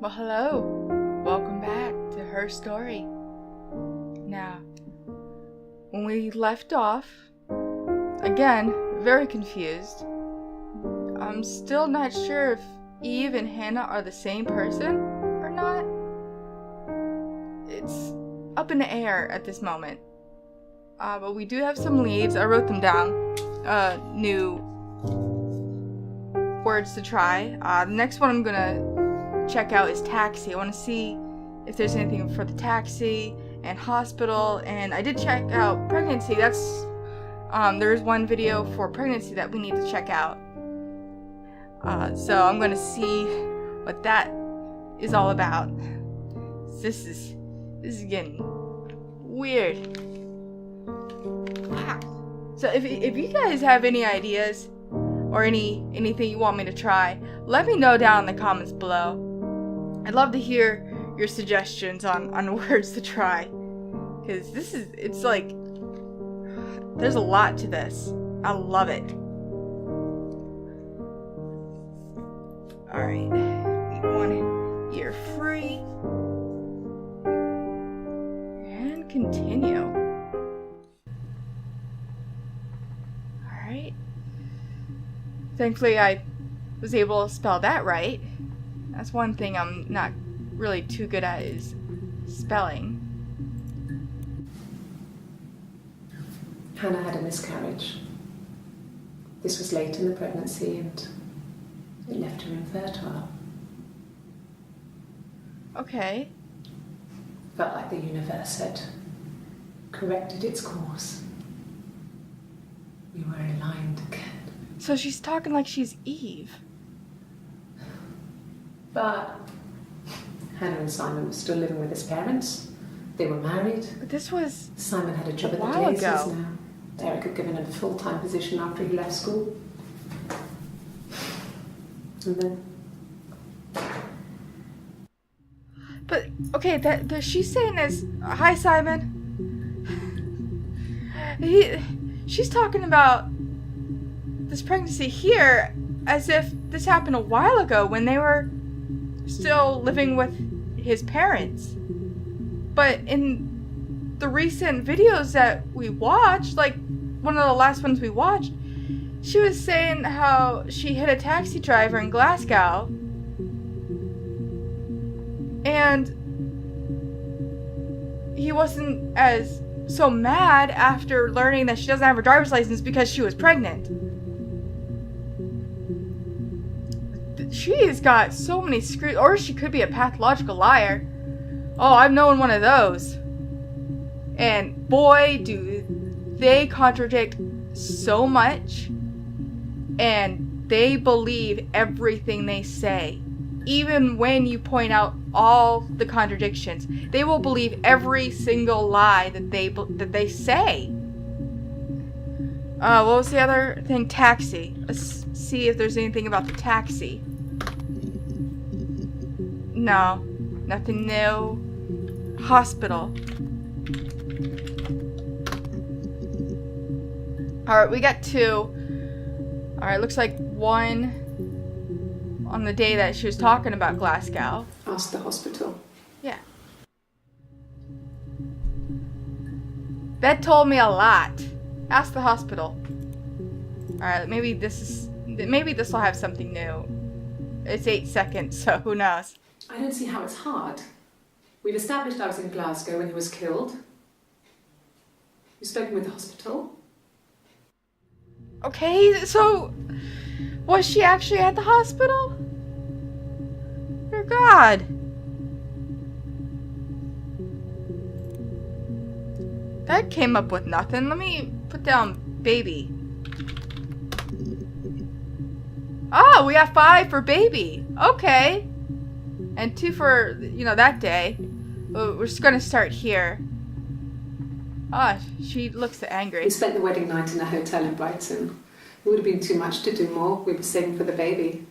Well, hello. Welcome back to Her Story. Now, when we left off, again, very confused. I'm still not sure if Eve and Hannah are the same person or not. It's up in the air at this moment. But we do have some leads. I wrote them down. New words to try. The next one I'm gonna check out is taxi. I want to see if there's anything for the taxi and hospital, and I did check out pregnancy. That's there's one video for pregnancy that we need to check out. So I'm gonna see what that is all about. This is getting weird. So if you guys have any ideas or anything you want me to try, let me know down in the comments below. I'd love to hear your suggestions on words to try, because it's like, there's a lot to this. I love it. Alright, we want ear free. And continue. Alright. Thankfully I was able to spell that right. That's one thing I'm not really too good at, is spelling. Hannah had a miscarriage. This was late in the pregnancy and it left her infertile. Okay. Felt like the universe had corrected its course. We were aligned again. So she's talking like she's Eve. But Hannah and Simon were still living with his parents. They were married. But this was Simon had a job a at the while Glazers ago. now. Derek had given him a full-time position after he left school. And then... But okay, that she's saying is, hi Simon. She's talking about this pregnancy here as if this happened a while ago when they were still living with his parents. But in the recent videos that we watched, like one of the last ones we watched, she was saying how she hit a taxi driver in Glasgow, and he wasn't as so mad after learning that she doesn't have her driver's license because she was pregnant. She's got so many screws, or she could be a pathological liar. Oh, I've known one of those. And boy, do they contradict so much. And they believe everything they say. Even when you point out all the contradictions, they will believe every single lie that they say. What was the other thing? Taxi. Let's see if there's anything about the taxi. No, nothing new. Hospital. Alright, we got two. Alright, looks like one on the day that she was talking about Glasgow. Asked the hospital. Yeah. That told me a lot. Ask the hospital. Alright, maybe this will have something new. It's 8 seconds, so who knows. I don't see how it's hard. We've established I was in Glasgow when he was killed. You've spoken with the hospital. Okay, so was she actually at the hospital? Dear God. That came up with nothing. Let me put down baby. Oh, we got 5 for baby. Okay. And 2 for, that day. We're just gonna start here. Ah, she looks angry. We spent the wedding night in a hotel in Brighton. It would have been too much to do more. We were saving for the baby.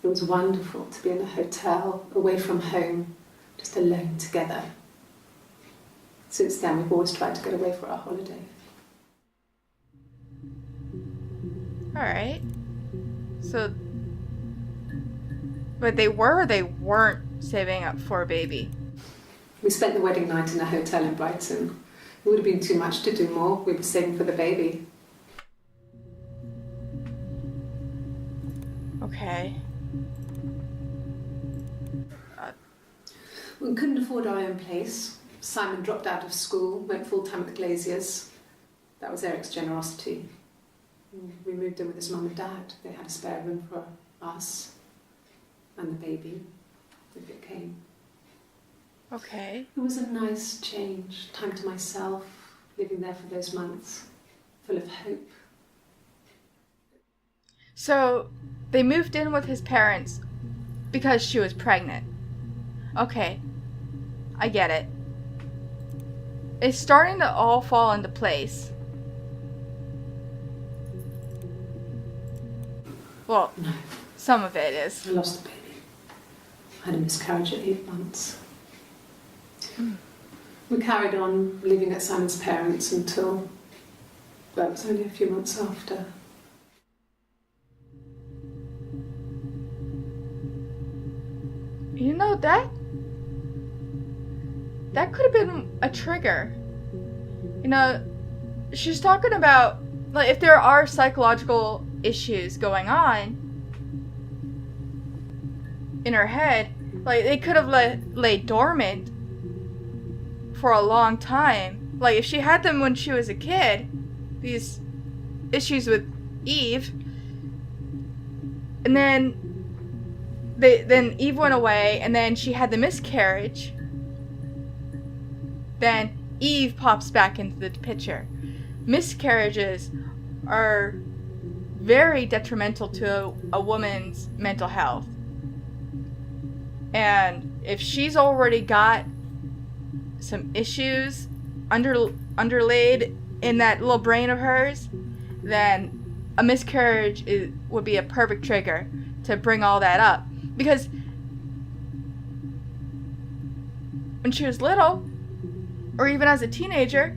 It was wonderful to be in a hotel, away from home, just alone together. Since then, we've always tried to get away for our holiday. Alright. So, but they were or they weren't saving up for a baby. We spent the wedding night in a hotel in Brighton. It would have been too much to do more. We were saving for the baby. Okay. We couldn't afford our own place. Simon dropped out of school, went full-time at the Glaziers. That was Eric's generosity. We moved in with his mum and dad. They had a spare room for us and the baby, if it came. Okay. It was a nice change, time to myself, living there for those months, full of hope. So, they moved in with his parents because she was pregnant. Okay. I get it. It's starting to all fall into place. Well, No, some of it is. I lost the baby. I had a miscarriage at 8 months. We carried on living at Simon's parents until, well, it was only a few months after. You know, that could have been a trigger. You know, she's talking about, like, if there are psychological issues going on in her head, like, they could have lay dormant for a long time. Like, if she had them when she was a kid, these issues with Eve, and then Eve went away, and then she had the miscarriage. Then Eve pops back into the picture. Miscarriages are very detrimental to a woman's mental health. And if she's already got some issues underlaid in that little brain of hers, then a miscarriage would be a perfect trigger to bring all that up. Because when she was little, or even as a teenager,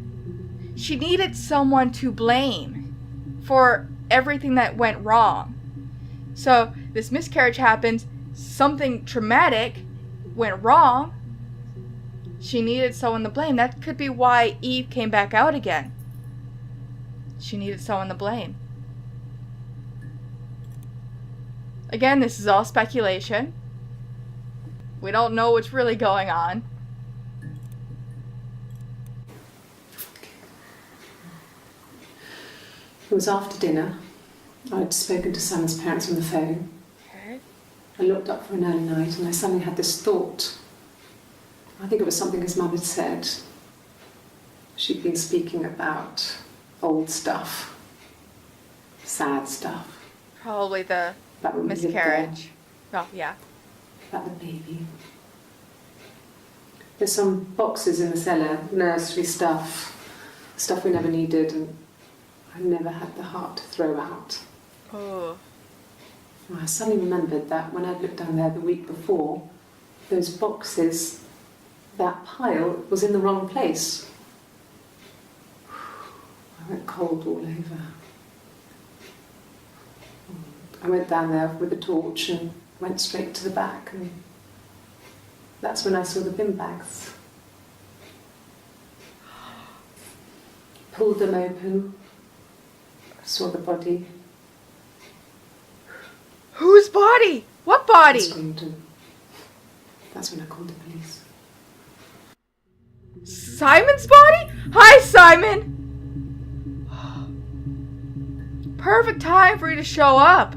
she needed someone to blame for everything that went wrong. So this miscarriage happens, something traumatic went wrong, she needed someone to blame. That could be why Eve came back out again. She needed someone to blame. Again, this is all speculation. We don't know what's really going on. It was after dinner. I'd spoken to Simon's parents on the phone. Okay. I looked up for an early night and I suddenly had this thought. I think it was something his mum had said. She'd been speaking about old stuff, sad stuff. Probably the About when we lived there, miscarriage. Oh, yeah. about the baby. There's some boxes in the cellar, nursery stuff we never needed, and I never had the heart to throw out. Oh. I suddenly remembered that when I'd looked down there the week before, those boxes, that pile was in the wrong place. I went cold all over. I went down there with a torch and went straight to the back, and that's when I saw the bin bags. Pulled them open, saw the body. Whose body? What I body? screamed, and that's when I called the police. Simon's body? Hi, Simon! Perfect time for you to show up.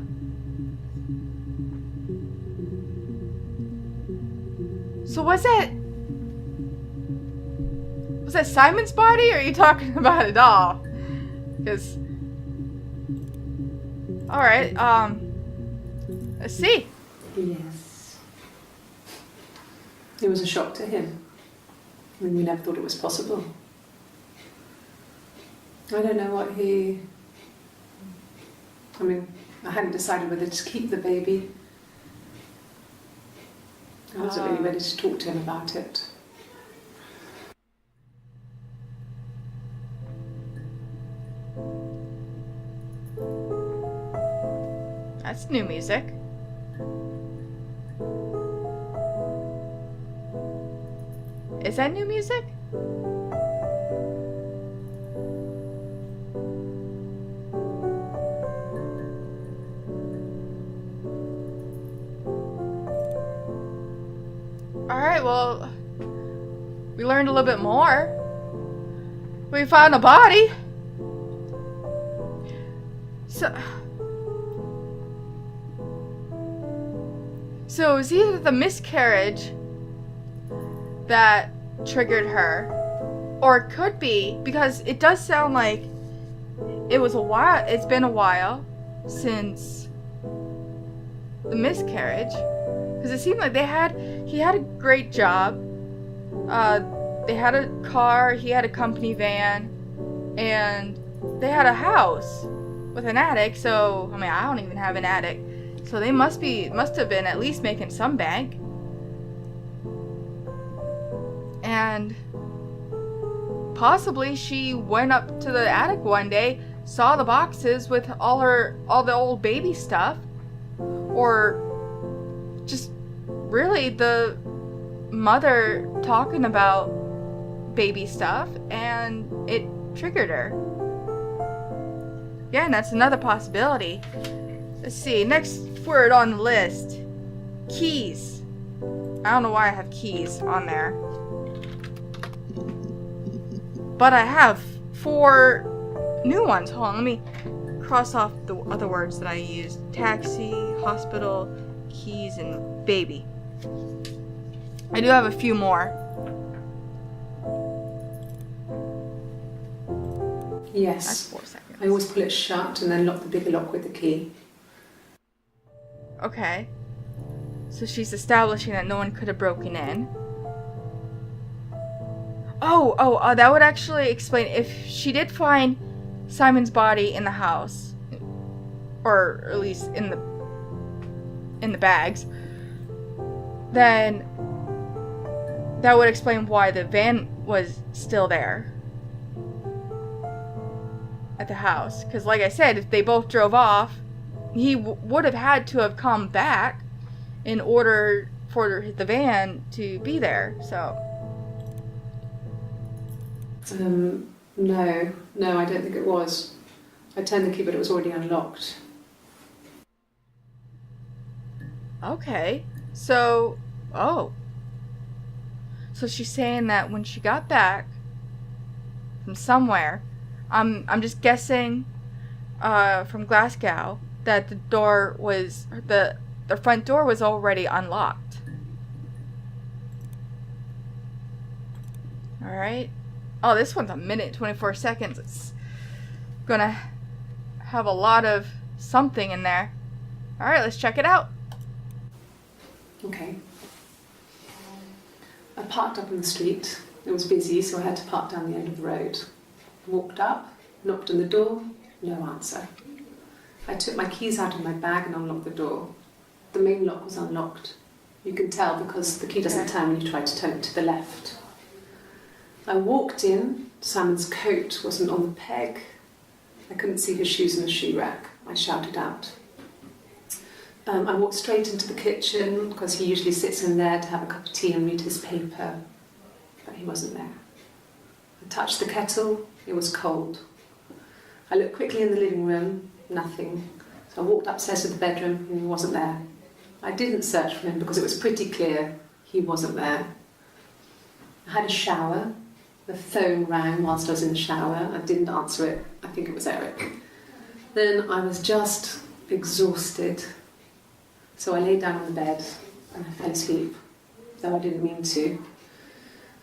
So was that Simon's body, or are you talking about a doll? Because, alright, let's see. Yes. It was a shock to him. I mean, we never thought it was possible. I don't know what I hadn't decided whether to keep the baby. I wasn't really ready to talk to him about it. That's new music. Is that new music? Alright, well, we learned a little bit more. We found a body. So it was either the miscarriage that triggered her, or it could be, because it does sound like it was a while, it's been a while since the miscarriage, because it seemed like he had a great job. They had a car, he had a company van, and they had a house with an attic. So I mean, I don't even have an attic, so they must have been at least making some bank. And possibly she went up to the attic one day, saw the boxes with all the old baby stuff, or just really the mother talking about baby stuff, and it triggered her. Yeah, and that's another possibility. Let's see, next word on the list. Keys. I don't know why I have keys on there, but I have 4 new ones. Hold on, let me cross off the other words that I used. Taxi, hospital, keys, and baby. I do have a few more. Yes. That's 4 seconds. I always pull it shut and then lock the bigger lock with the key. Okay. So she's establishing that no one could have broken in. Oh, that would actually explain if she did find Simon's body in the house, or at least in the bags, then that would explain why the van was still there at the house. Because like I said, if they both drove off, he would have had to have come back in order for the van to be there. So no, I don't think it was. I turned the key, but it was already unlocked. Okay, so so she's saying that when she got back from somewhere, I'm just guessing, from Glasgow, that the front door was already unlocked. All right. Oh, this one's a minute 24 seconds. It's gonna have a lot of something in there. All right, let's check it out. Okay. I parked up on the street. It was busy, so I had to park down the end of the road. Walked up, knocked on the door, no answer. I took my keys out of my bag and unlocked the door. The main lock was unlocked. You can tell because the key doesn't turn when you try to turn it to the left. I walked in. Simon's coat wasn't on the peg. I couldn't see his shoes in the shoe rack. I shouted out. I walked straight into the kitchen because he usually sits in there to have a cup of tea and read his paper, but he wasn't there. I touched the kettle. It was cold. I looked quickly in the living room. Nothing. So I walked upstairs to the bedroom and he wasn't there. I didn't search for him because it was pretty clear he wasn't there. I had a shower. The phone rang whilst I was in the shower. I didn't answer it. I think it was Eric. Then I was just exhausted. So I lay down on the bed and I fell asleep, though I didn't mean to.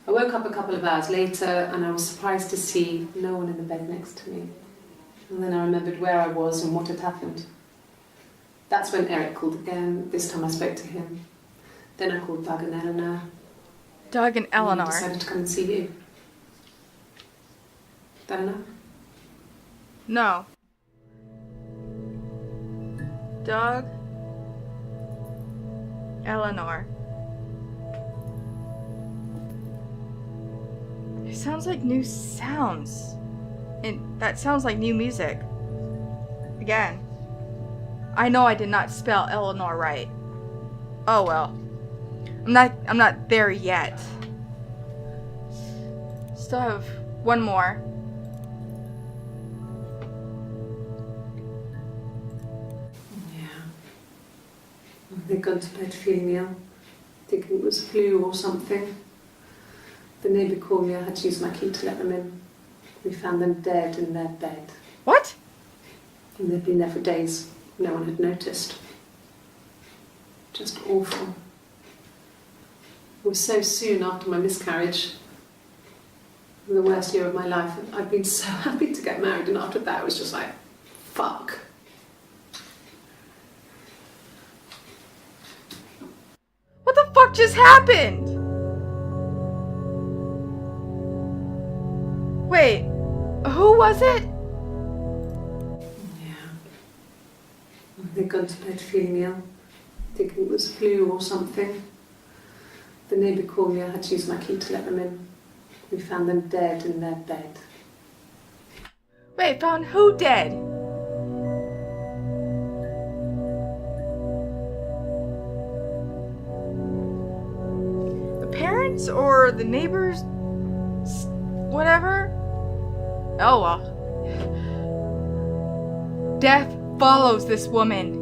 I woke up a couple of hours later and I was surprised to see no one in the bed next to me. And then I remembered where I was and what had happened. That's when Eric called again. This time I spoke to him. Then I called Doug and Eleanor. Doug and Eleanor. And decided to come and see you. Eleanor? No. Doug. Eleanor. It sounds like new sounds. And that sounds like new music. Again. I know I did not spell Eleanor right. Oh well. I'm not there yet. Still have one more. Yeah. They'd gone to bed feeling ill, thinking it was flu or something. The neighbour called me, I had to use my key to let them in. We found them dead in their bed. What? And they'd been there for days. No one had noticed. Just awful. It was so soon after my miscarriage. The worst year of my life. I'd been so happy to get married, and after that it was just like, fuck. What the fuck just happened? Wait, who was it? Yeah. They'd gone to bed feeling ill, thinking it was flu or something. The neighbour called me, I had to use my key to let them in. We found them dead in their bed. Wait, found who dead? The parents or the neighbors? Whatever? Oh well. Death follows this woman.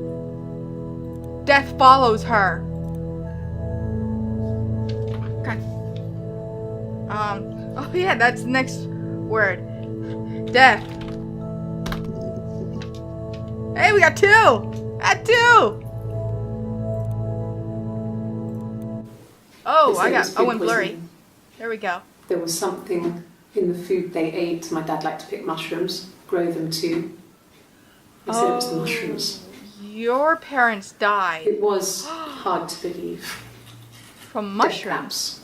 Death follows her. God. Oh yeah, that's the next word. Death. Hey, we got two! Got two! Oh, I went blurry. There we go. There was something in the food they ate. My dad liked to pick mushrooms, grow them too. They said it was the mushrooms. Your parents died. It was hard to believe. From Death mushrooms? caps.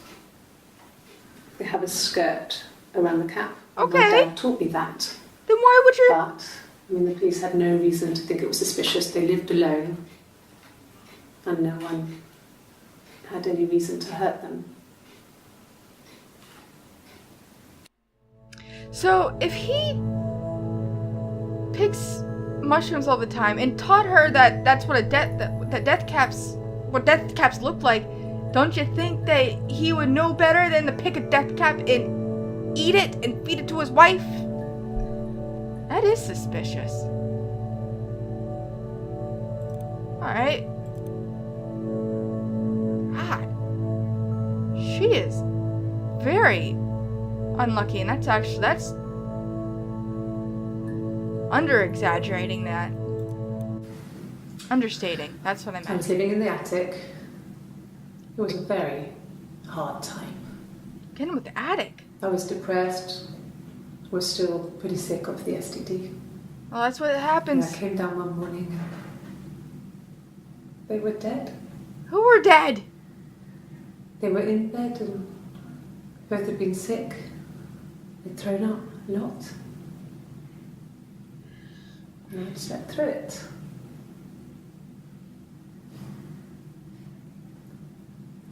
They have a skirt around the cap. Okay. My dad taught me that. Then why would you... But, the police had no reason to think it was suspicious. They lived alone. And no one had any reason to hurt them. So, if he picks mushrooms all the time and taught her that that's what death caps look like, don't you think that he would know better than to pick a death cap and eat it and feed it to his wife? That is suspicious. Alright. God. She is very unlucky, and that's under-exaggerating that. Understating. That's what I I meant. was living in the attic. It was a very hard time. Get him with the attic. I was depressed. Was still pretty sick of the STD. Well, that's what And happens. I came down one morning and they were dead. Who were dead? They were in bed and both had been sick. They'd thrown up a lot. And I'd slept through it.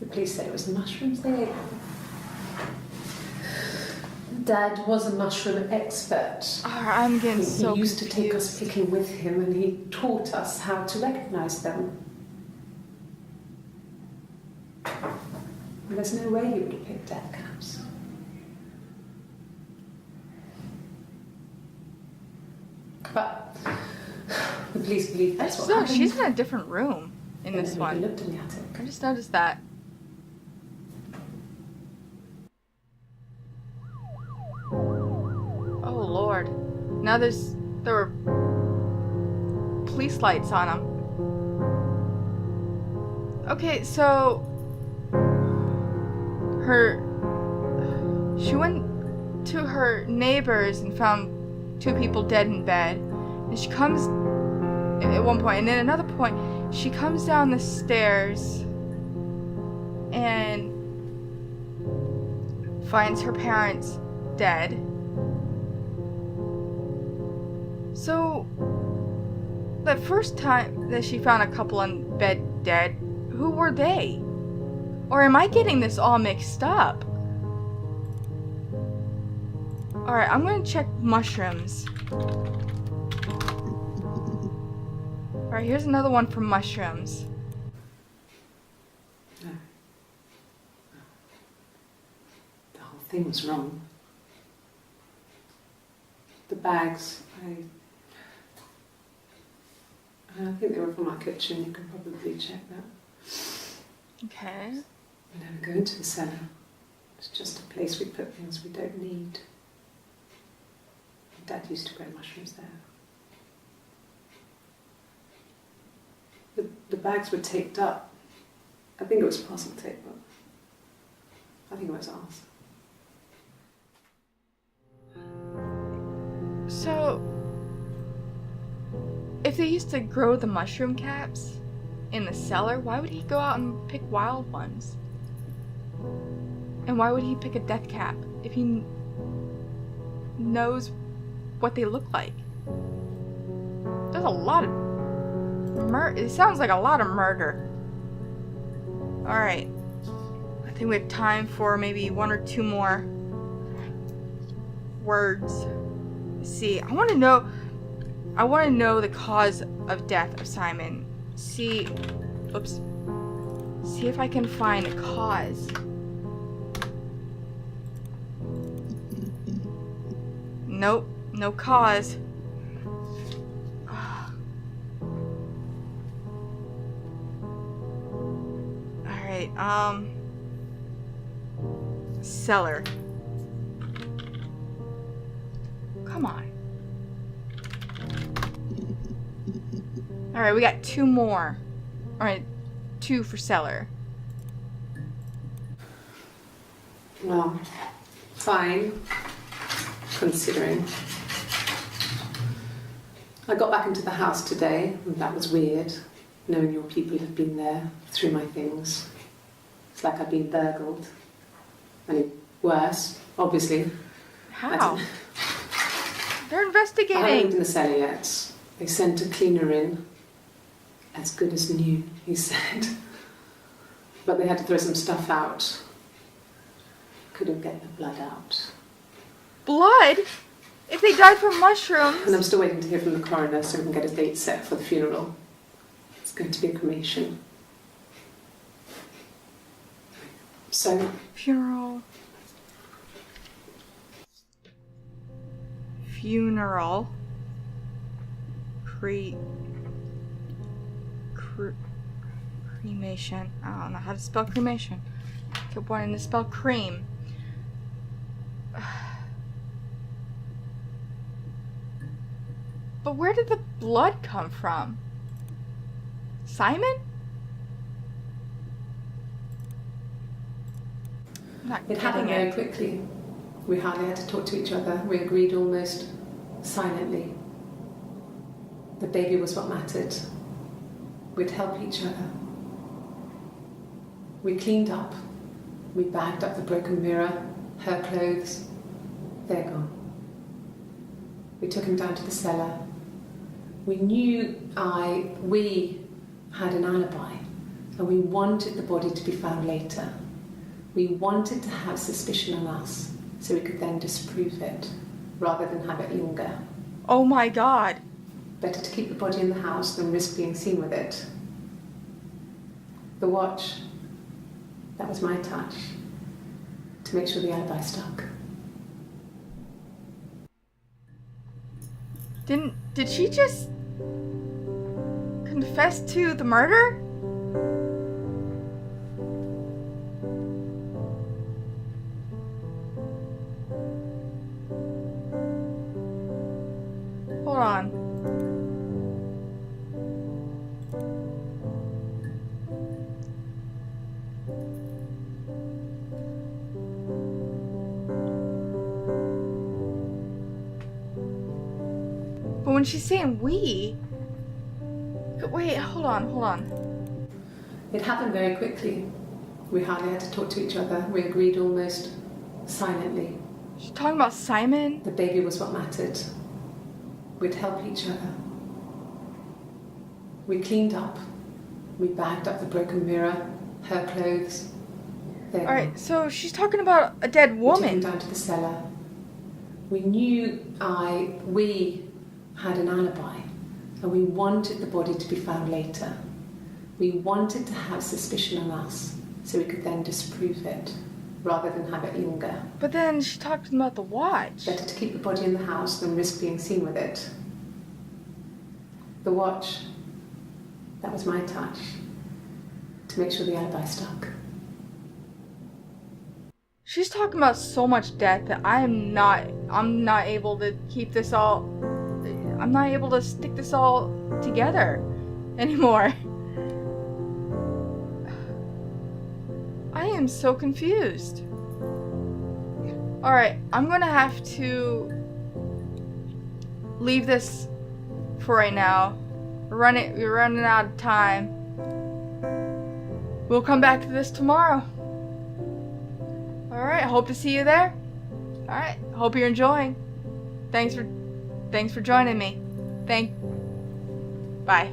The police said it was the mushrooms they ate. Dad was a mushroom expert. Oh, I'm getting so He used to take confused. us picking with him and he taught us how to recognise them. And there's no way he would have picked death caps. But the police believe that's what So happened. she's in a different room in They this never even one. looked in the attic. I just noticed that. Oh Lord. Now there were police lights on them. Okay, so she went to her neighbors and found two people dead in bed. And she comes at one point, and then another point, she comes down the stairs and finds her parents dead. So, the first time that she found a couple in bed dead, who were they? Or am I getting this all mixed up? Alright, I'm gonna check mushrooms. Alright, here's another one for mushrooms. The whole thing was wrong. bags, I think they were from our kitchen. You can probably check that. Okay. We never go into the cellar. It's just a place we put things we don't need. Dad used to grow mushrooms there. The bags were taped up. I think it was parcel tape, but I think it was ours. So, if they used to grow the mushroom caps in the cellar, why would he go out and pick wild ones? And why would he pick a death cap if he knows what they look like? There's a lot of it sounds like a lot of murder. Alright. I think we have time for maybe one or two more words. Let's see, I want to know the cause of death of Simon. See if I can find a cause. Nope, no cause. Alright, cellar. Come on. Alright, we got two more. Alright, two for cellar. Well, fine, considering. I got back into the house today, and that was weird, knowing your people have been there through my things. It's like I've been burgled. And worse, obviously. How? They're I haven't investigating. looked in the cellar yet. They sent a cleaner in. As good as new, he said. But they had to throw some stuff out. Couldn't get the blood out. Blood? If they died from mushrooms. And I'm still waiting to hear from the coroner so we can get a date set for the funeral. It's going to be a cremation. So, Funeral. Cremation. I don't know how to spell cremation. Kept wanting to spell cream. But where did the blood come from? Simon? I'm not it happened getting very it. quickly. We hardly had to talk to each other. We agreed almost silently. The baby was what mattered. We'd help each other. We cleaned up. We bagged up the broken mirror, her clothes. They're gone. We took him down to the cellar. We knew we had an alibi, and we wanted the body to be found later. We wanted to have suspicion on us, so we could then disprove it, rather than have it linger. Oh my god. Better to keep the body in the house than risk being seen with it. The watch, that was my touch, to make sure the alibi stuck. Did she just confess to the murder? Hold on. But when she's saying we, wait, hold on. It happened very quickly. We hardly had to talk to each other. We agreed almost silently. She's talking about Simon? The baby was what mattered. We'd help each other. We cleaned up. We bagged up the broken mirror, her clothes. There. Alright, so she's talking about a dead We took him woman. down to the cellar. We knew we had an alibi, and we wanted the body to be found later. We wanted to have suspicion on us, so we could then disprove it, rather than have it linger. But then she talked about the watch. Better to keep the body in the house than risk being seen with it. The watch, that was my touch, to make sure the alibi stuck. She's talking about so much death that I'm not able to keep this all, I'm not able to stick this all together anymore. I am so confused. Alright, I'm gonna have to leave this for right now. We're running out of time. We'll come back to this tomorrow. Alright, hope to see you there. Alright, hope you're enjoying. Thanks for joining me. Bye.